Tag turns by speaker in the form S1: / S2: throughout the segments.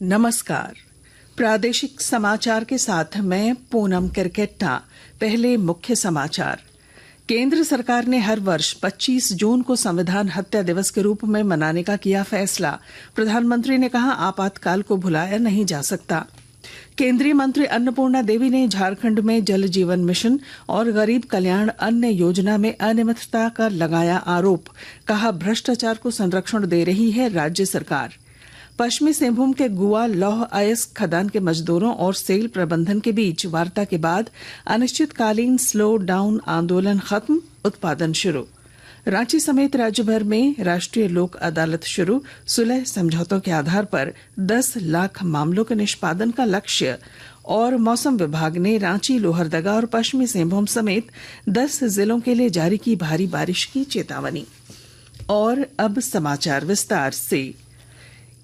S1: नमस्कार। प्रादेशिक समाचार के साथ मैं पूनम किरकेट्टा। पहले मुख्य समाचार। केंद्र सरकार ने हर वर्ष 25 जून को संविधान हत्या दिवस के रूप में मनाने का किया फैसला। प्रधानमंत्री ने कहा, आपातकाल को भुलाया नहीं जा सकता। केंद्रीय मंत्री अन्नपूर्णा देवी ने झारखंड में जल जीवन मिशन और गरीब कल्याण अन्न योजना में अनियमितता का लगाया आरोप। कहा, भ्रष्टाचार को संरक्षण दे रही है राज्य सरकार। पश्चिमी सिंहभूम के गुआ लौह अयस्क खदान के मजदूरों और सेल प्रबंधन के बीच वार्ता के बाद अनिश्चितकालीन स्लो डाउन आंदोलन खत्म, उत्पादन शुरू। रांची समेत राज्य भर में राष्ट्रीय लोक अदालत शुरू। सुलह समझौतों के आधार पर 10 लाख मामलों के निष्पादन का लक्ष्य। और मौसम विभाग ने रांची, लोहरदगा और पश्चिमी सिंहभूम समेत 10 जिलों के लिए जारी की भारी बारिश की चेतावनी। और अब समाचार विस्तार से।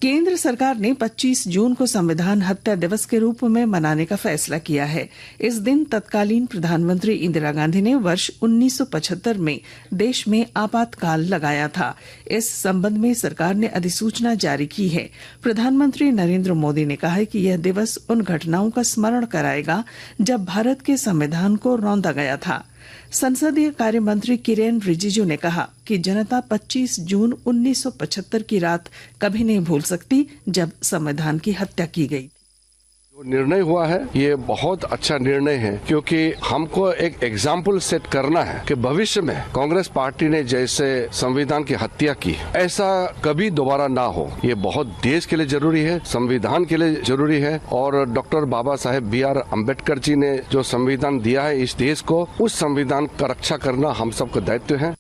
S1: केंद्र सरकार ने 25 जून को संविधान हत्या दिवस के रूप में मनाने का फैसला किया है। इस दिन तत्कालीन प्रधानमंत्री इंदिरा गांधी ने वर्ष 1975 में देश में आपातकाल लगाया था। इस संबंध में सरकार ने अधिसूचना जारी की है। प्रधानमंत्री नरेंद्र मोदी ने कहा है कि यह दिवस उन घटनाओं का स्मरण कराएगा जब भारत के संविधान को रौंदा गया था। संसदीय कार्य मंत्री किरेन रिजिजू ने कहा कि जनता 25 जून 1975 की रात कभी नहीं भूल सकती, जब संविधान की हत्या की गई।
S2: जो निर्णय हुआ है ये बहुत अच्छा निर्णय है, क्योंकि हमको एक एग्जाम्पल सेट करना है कि भविष्य में कांग्रेस पार्टी ने जैसे संविधान की हत्या की, ऐसा कभी दोबारा ना हो। ये बहुत देश के लिए जरूरी है, संविधान के लिए जरूरी है। और डॉक्टर बाबा साहेब B.R. अम्बेडकर जी ने जो संविधान दिया है इस देश को, उस संविधान का रक्षा करना हम सबका दायित्व है।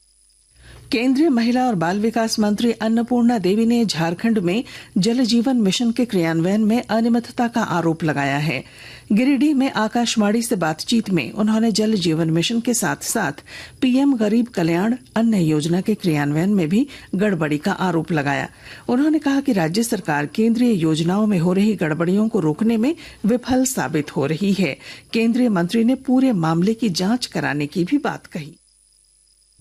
S1: केंद्रीय महिला और बाल विकास मंत्री अन्नपूर्णा देवी ने झारखंड में जल जीवन मिशन के क्रियान्वयन में अनियमितता का आरोप लगाया है। गिरिडीह में आकाशवाणी से बातचीत में उन्होंने जल जीवन मिशन के साथ साथ पीएम गरीब कल्याण अन्न योजना के क्रियान्वयन में भी गड़बड़ी का आरोप लगाया। उन्होंने कहा कि राज्य सरकार केंद्रीय योजनाओं में हो रही गड़बड़ियों को रोकने में विफल साबित हो रही है। केंद्रीय मंत्री ने पूरे मामले की जांच कराने की भी बात कही।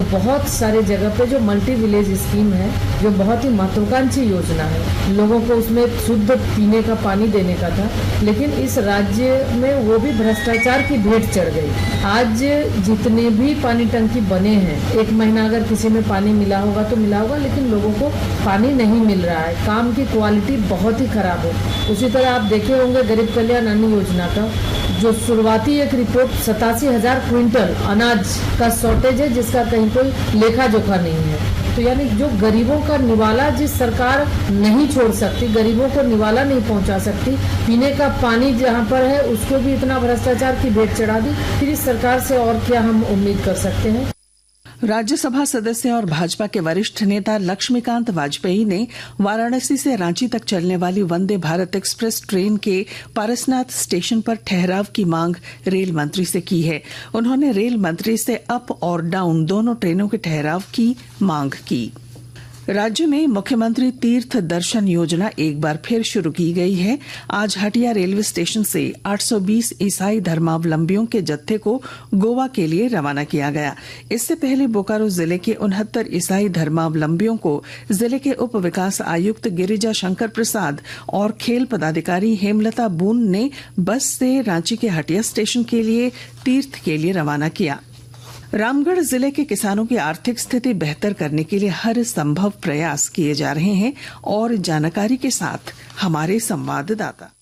S3: बहुत सारे जगह पे जो मल्टी विलेज स्कीम है, जो बहुत ही महत्वाकांक्षी योजना है, लोगों को उसमें शुद्ध पीने का पानी देने का था, लेकिन इस राज्य में वो भी भ्रष्टाचार की भेंट चढ़ गई। आज जितने भी पानी टंकी बने हैं, 1 महीना अगर किसी में पानी मिला होगा तो मिला होगा, लेकिन लोगों को पानी नहीं मिल रहा है। काम की क्वालिटी बहुत ही खराब है। उसी तरह आप देखे होंगे गरीब कल्याण अन्न योजना का जो शुरुआती एक रिपोर्ट 87,000 क्विंटल अनाज का शॉर्टेज है, जिसका कहीं कोई लेखा जोखा नहीं है। तो यानी जो गरीबों का निवाला जिस सरकार नहीं छोड़ सकती, गरीबों को निवाला नहीं पहुंचा सकती, पीने का पानी जहां पर है उसको भी इतना भ्रष्टाचार की भेंट चढ़ा दी, फिर इस सरकार से और क्या हम उम्मीद कर सकते हैं।
S1: राज्यसभा सदस्य और भाजपा के वरिष्ठ नेता लक्ष्मीकांत वाजपेयी ने वाराणसी से रांची तक चलने वाली वंदे भारत एक्सप्रेस ट्रेन के पारसनाथ स्टेशन पर ठहराव की मांग रेल मंत्री से की है। उन्होंने रेल मंत्री से अप और डाउन दोनों ट्रेनों के ठहराव की मांग की। राज्य में मुख्यमंत्री तीर्थ दर्शन योजना एक बार फिर शुरू की गई है। आज हटिया रेलवे स्टेशन से 820 ईसाई धर्मावलंबियों के जत्थे को गोवा के लिए रवाना किया गया। इससे पहले बोकारो जिले के 69 ईसाई धर्मावलंबियों को जिले के उप विकास आयुक्त गिरिजा शंकर प्रसाद और खेल पदाधिकारी हेमलता बून ने बस से रांची के हटिया स्टेशन के लिए तीर्थ के लिए रवाना किया। रामगढ़ जिले के किसानों की आर्थिक स्थिति बेहतर करने के लिए हर संभव प्रयास किए जा रहे हैं। और जानकारी के साथ हमारे संवाददाता।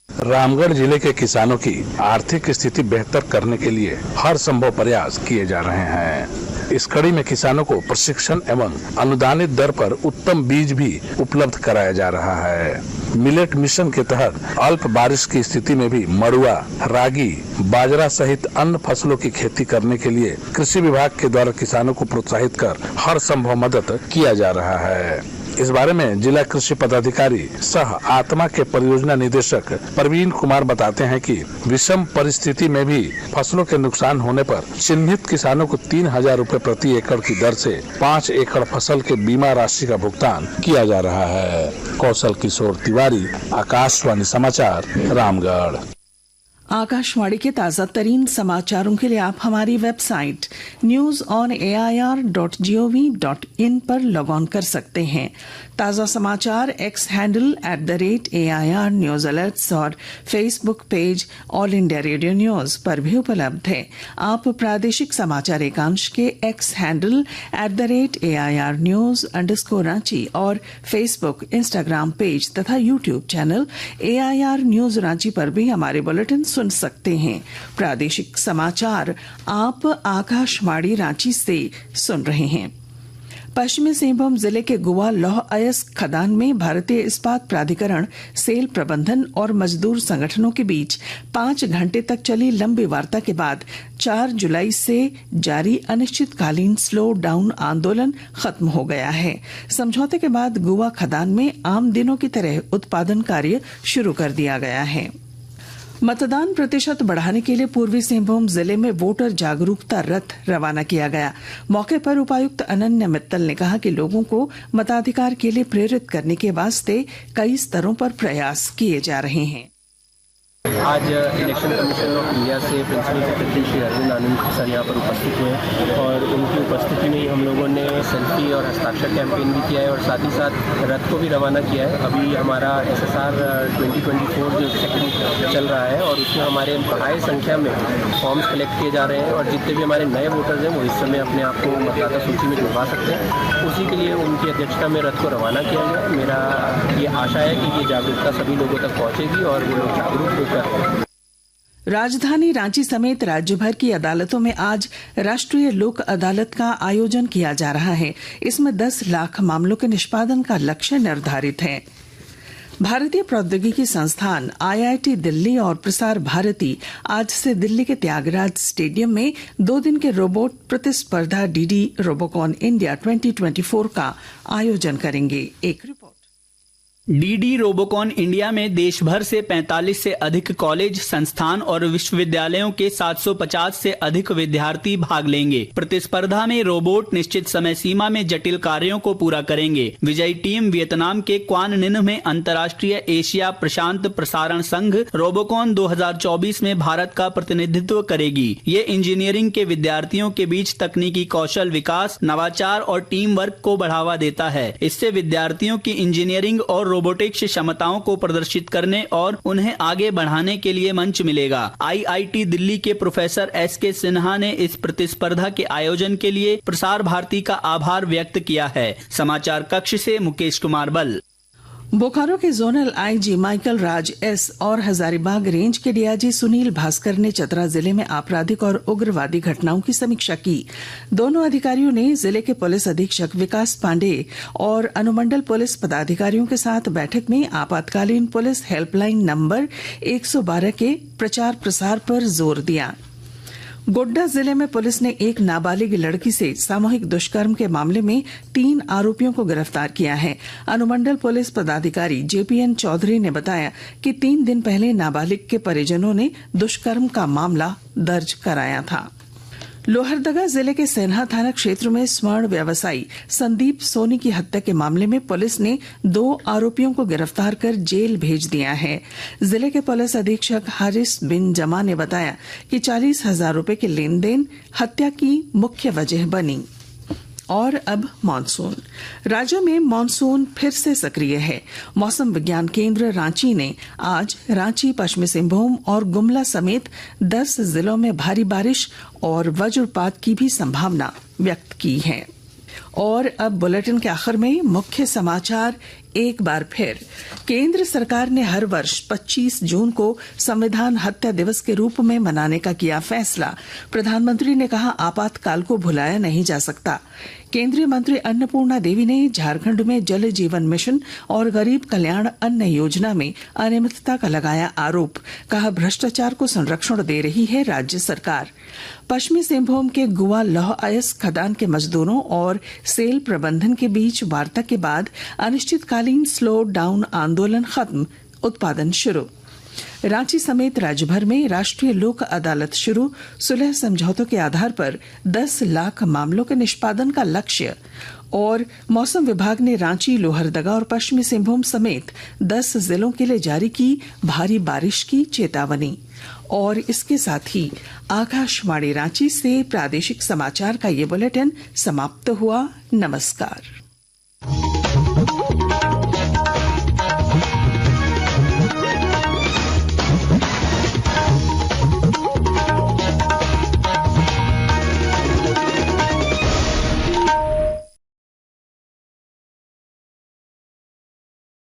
S4: रामगढ़ जिले के किसानों की आर्थिक स्थिति बेहतर करने के लिए हर संभव प्रयास किए जा रहे हैं। इस कड़ी में किसानों को प्रशिक्षण एवं अनुदानित दर पर उत्तम बीज भी उपलब्ध कराया जा रहा है। मिलेट मिशन के तहत अल्प बारिश की स्थिति में भी मड़ुआ, रागी, बाजरा सहित अन्य फसलों की खेती करने के लिए कृषि विभाग के द्वारा किसानों को प्रोत्साहित कर हर संभव मदद किया जा रहा है। इस बारे में जिला कृषि पदाधिकारी सह आत्मा के परियोजना निदेशक प्रवीण कुमार बताते हैं कि विषम परिस्थिति में भी फसलों के नुकसान होने पर चिन्हित किसानों को 3,000 रूपए प्रति एकड़ की दर से 5 एकड़ फसल के बीमा राशि का भुगतान किया जा रहा है। कौशल किशोर तिवारी, आकाशवाणी समाचार, रामगढ़।
S1: आकाशवाणी के ताजा तरीन समाचारों के लिए आप हमारी वेबसाइट newsonair.gov.in पर लॉग ऑन कर सकते हैं। ताजा समाचार X handle @AIR news alerts और Facebook page All India Radio news पर भी उपलब्ध है। आप प्रादेशिक समाचार एकांश के एक्स हैंडल @AIR न्यूज _रांची और फेसबुक, इंस्टाग्राम पेज तथा YouTube channel AIR news Ranchi पर भी हमारे बुलेटिन सुन सकते हैं। प्रादेशिक समाचार आप आकाशवाणी रांची से सुन रहे हैं। पश्चिमी सिंहभूम जिले के गुवा लौह अयस्क खदान में भारतीय इस्पात प्राधिकरण, सेल प्रबंधन और मजदूर संगठनों के बीच 5 घंटे तक चली लंबी वार्ता के बाद 4 जुलाई से जारी अनिश्चितकालीन स्लो डाउन आंदोलन खत्म हो गया है। समझौते के बाद गुवा खदान में आम दिनों की तरह उत्पादन कार्य शुरू कर दिया गया है। मतदान प्रतिशत बढ़ाने के लिए पूर्वी सिंहभूम जिले में वोटर जागरूकता रथ रवाना किया गया। मौके पर उपायुक्त अनन्या मित्तल ने कहा कि लोगों को मताधिकार के लिए प्रेरित करने के वास्ते कई स्तरों पर प्रयास किए जा रहे हैं।
S5: आज इलेक्शन कमीशन ऑफ इंडिया से प्रिंसिपल सेक्रेटरी श्री अरविंद आनंद सर यहाँ पर उपस्थित हुए और उनकी उपस्थिति में हम लोगों ने सेल्फी और हस्ताक्षर कैंपेन भी किया है और साथ ही साथ रथ को भी रवाना किया है। अभी हमारा SSR 2024 जो सेकंड चल रहा है और उसमें हमारे बड़ी संख्या में फॉर्म्स कलेक्ट किए जा रहे हैं और जितने भी हमारे नए वोटर्स हैं वो इस समय अपने आप को मतदाता सूची में जुड़वा सकते हैं। उसी के लिए उनकी अध्यक्षता में रथ को रवाना किया गया। मेरा ये आशा है कि ये जागरूकता सभी लोगों तक पहुँचेगी और वो लोग जागरूक होकर।
S1: राजधानी रांची समेत राज्य भर की अदालतों में आज राष्ट्रीय लोक अदालत का आयोजन किया जा रहा है। इसमें 10 लाख मामलों के निष्पादन का लक्ष्य निर्धारित है। भारतीय प्रौद्योगिकी संस्थान IIT दिल्ली और प्रसार भारती आज से दिल्ली के त्यागराज स्टेडियम में 2 दिन के रोबोट प्रतिस्पर्धा DD रोबोकॉन इंडिया 2024 का आयोजन करेंगे। एक रिपोर्ट।
S6: DD रोबोकॉन इंडिया में देश भर से 45 से अधिक कॉलेज, संस्थान और विश्वविद्यालयों के 750 से अधिक विद्यार्थी भाग लेंगे। प्रतिस्पर्धा में रोबोट निश्चित समय सीमा में जटिल कार्यों को पूरा करेंगे। विजयी टीम वियतनाम के क्वान निन में अंतर्राष्ट्रीय एशिया प्रशांत प्रसारण संघ रोबोकॉन 2024 में भारत का प्रतिनिधित्व करेगी। ये इंजीनियरिंग के विद्यार्थियों के बीच तकनीकी कौशल विकास, नवाचार और टीम वर्क को बढ़ावा देता है। इससे विद्यार्थियों की इंजीनियरिंग और रोबोटिक्स क्षमताओं को प्रदर्शित करने और उन्हें आगे बढ़ाने के लिए मंच मिलेगा। IIT दिल्ली के प्रोफेसर SK सिन्हा ने इस प्रतिस्पर्धा के आयोजन के लिए प्रसार भारती का आभार व्यक्त किया है। समाचार कक्ष से मुकेश कुमार बल।
S1: बोकारो के जोनल IG माइकल राज S और हजारीबाग रेंज के DIG सुनील भास्कर ने चतरा जिले में आपराधिक और उग्रवादी घटनाओं की समीक्षा की। दोनों अधिकारियों ने जिले के पुलिस अधीक्षक विकास पांडे और अनुमंडल पुलिस पदाधिकारियों के साथ बैठक में आपातकालीन पुलिस हेल्पलाइन नंबर 112 के प्रचार प्रसार पर जोर दिया। गोड्डा जिले में पुलिस ने एक नाबालिग लड़की से सामूहिक दुष्कर्म के मामले में 3 आरोपियों को गिरफ्तार किया है। अनुमंडल पुलिस पदाधिकारी JPN चौधरी ने बताया कि 3 दिन पहले नाबालिग के परिजनों ने दुष्कर्म का मामला दर्ज कराया था। लोहरदगा जिले के सेन्हा थाना क्षेत्र में स्वर्ण व्यवसायी संदीप सोनी की हत्या के मामले में पुलिस ने 2 आरोपियों को गिरफ्तार कर जेल भेज दिया है। जिले के पुलिस अधीक्षक हारिस बिन जमा ने बताया कि 40,000 रुपए के लेन देन हत्या की मुख्य वजह बनी। और अब मानसून। राज्य में मानसून फिर से सक्रिय है। मौसम विज्ञान केंद्र रांची ने आज रांची, पश्चिमी सिंहभूम और गुमला समेत 10 जिलों में भारी बारिश और वज्रपात की भी संभावना व्यक्त की है। और अब बुलेटिन के आखिर में मुख्य समाचार एक बार फिर। केंद्र सरकार ने हर वर्ष 25 जून को संविधान हत्या दिवस के रूप में मनाने का किया फैसला। प्रधानमंत्री ने कहा, आपातकाल को भुलाया नहीं जा सकता। केंद्रीय मंत्री अन्नपूर्णा देवी ने झारखंड में जल जीवन मिशन और गरीब कल्याण अन्न योजना में अनियमितता का लगाया आरोप। कहा, भ्रष्टाचार को संरक्षण दे रही है राज्य सरकार। पश्चिमी सिंहभूम के गुवा लौह अयस्क खदान के मजदूरों और सेल प्रबंधन के बीच वार्ता के बाद अनिश्चितकालीन स्लो डाउन आंदोलन खत्म, उत्पादन शुरू। रांची समेत राज्यभर में राष्ट्रीय लोक अदालत शुरू, सुलह समझौतों के आधार पर 10 लाख मामलों के निष्पादन का लक्ष्य। और मौसम विभाग ने रांची, लोहरदगा और पश्चिमी सिंहभूम समेत 10 जिलों के लिए जारी की भारी बारिश की चेतावनी। और इसके साथ ही आकाशवाणी रांची से प्रादेशिक समाचार का ये बुलेटिन समाप्त हुआ। नमस्कार।